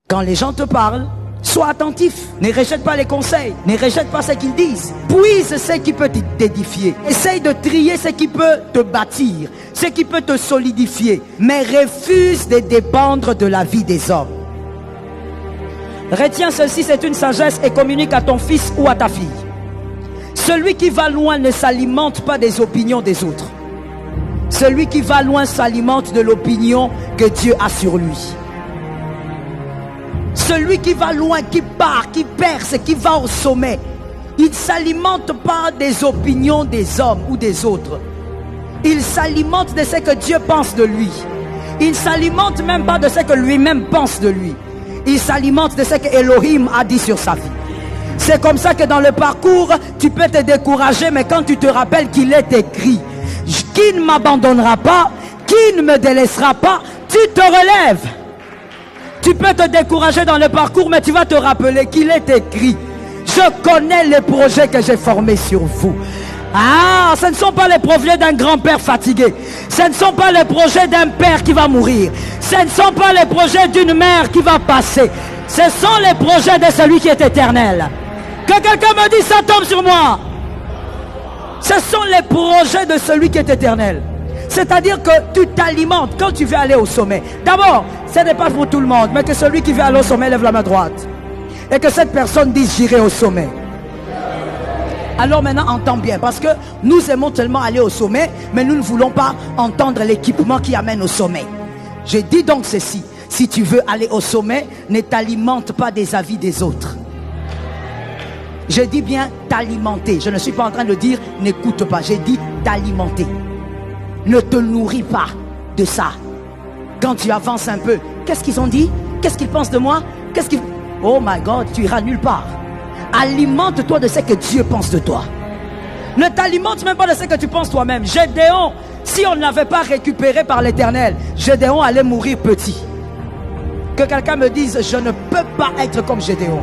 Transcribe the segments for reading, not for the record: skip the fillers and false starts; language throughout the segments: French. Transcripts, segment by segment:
Quand les gens te parlent, sois attentif. Ne rejette pas les conseils. Ne rejette pas ce qu'ils disent. Puise ce qui peut t'édifier. Essaye de trier ce qui peut te bâtir, ce qui peut te solidifier. Mais refuse de dépendre de la vie des hommes. Retiens ceci, c'est une sagesse, et communique à ton fils ou à ta fille. Celui qui va loin ne s'alimente pas des opinions des autres. Celui qui va loin s'alimente de l'opinion que Dieu a sur lui. Celui qui va loin, qui part, qui perce, qui va au sommet, il ne s'alimente pas des opinions des hommes ou des autres. Il s'alimente de ce que Dieu pense de lui. Il ne s'alimente même pas de ce que lui-même pense de lui. Il s'alimente de ce que Elohim a dit sur sa vie. C'est comme ça que dans le parcours, tu peux te décourager, mais quand tu te rappelles qu'il est écrit, qui ne m'abandonnera pas, qui ne me délaissera pas, tu te relèves. Tu peux te décourager dans le parcours, mais tu vas te rappeler qu'il est écrit. Je connais les projets que j'ai formés sur vous. Ah, ce ne sont pas les projets d'un grand-père fatigué. Ce ne sont pas les projets d'un père qui va mourir. Ce ne sont pas les projets d'une mère qui va passer. Ce sont les projets de celui qui est éternel. Que quelqu'un me dise, ça tombe sur moi. Ce sont les projets de celui qui est éternel. C'est-à-dire que tu t'alimentes quand tu veux aller au sommet. D'abord, ce n'est pas pour tout le monde, mais que celui qui veut aller au sommet lève la main droite. Et que cette personne dise, j'irai au sommet. Alors maintenant, entends bien, parce que nous aimons tellement aller au sommet, mais nous ne voulons pas entendre l'équipement qui amène au sommet. Je dis donc ceci, si tu veux aller au sommet, ne t'alimente pas des avis des autres. Je dis bien t'alimenter. Je ne suis pas en train de dire n'écoute pas. J'ai dit t'alimenter. Ne te nourris pas de ça. Quand tu avances un peu, qu'est-ce qu'ils ont dit? Qu'est-ce qu'ils pensent de moi? Oh my God, tu iras nulle part. Alimente-toi de ce que Dieu pense de toi. Ne t'alimente même pas de ce que tu penses toi-même. Gédéon, si on ne l'avait pas récupéré par l'Éternel, Gédéon allait mourir petit. Que quelqu'un me dise, je ne peux pas être comme Gédéon.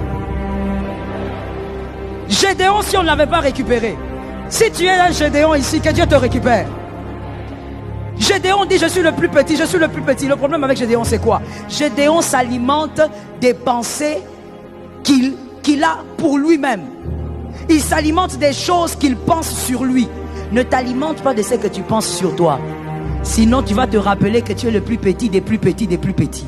Gédéon, si on ne l'avait pas récupéré. Si tu es un Gédéon ici, que Dieu te récupère. Gédéon dit, je suis le plus petit, je suis le plus petit. Le problème avec Gédéon, c'est quoi? Gédéon s'alimente des pensées qu'il a pour lui-même. Il s'alimente des choses qu'il pense sur lui. Ne t'alimente pas de ce que tu penses sur toi. Sinon, tu vas te rappeler que tu es le plus petit des plus petits des plus petits.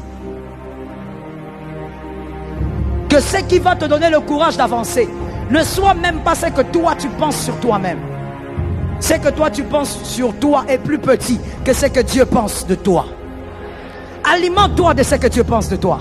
Que ce qui va te donner le courage d'avancer ne soit même pas ce que toi tu penses sur toi-même. Ce que toi tu penses sur toi est plus petit que ce que Dieu pense de toi. Alimente-toi de ce que Dieu pense de toi.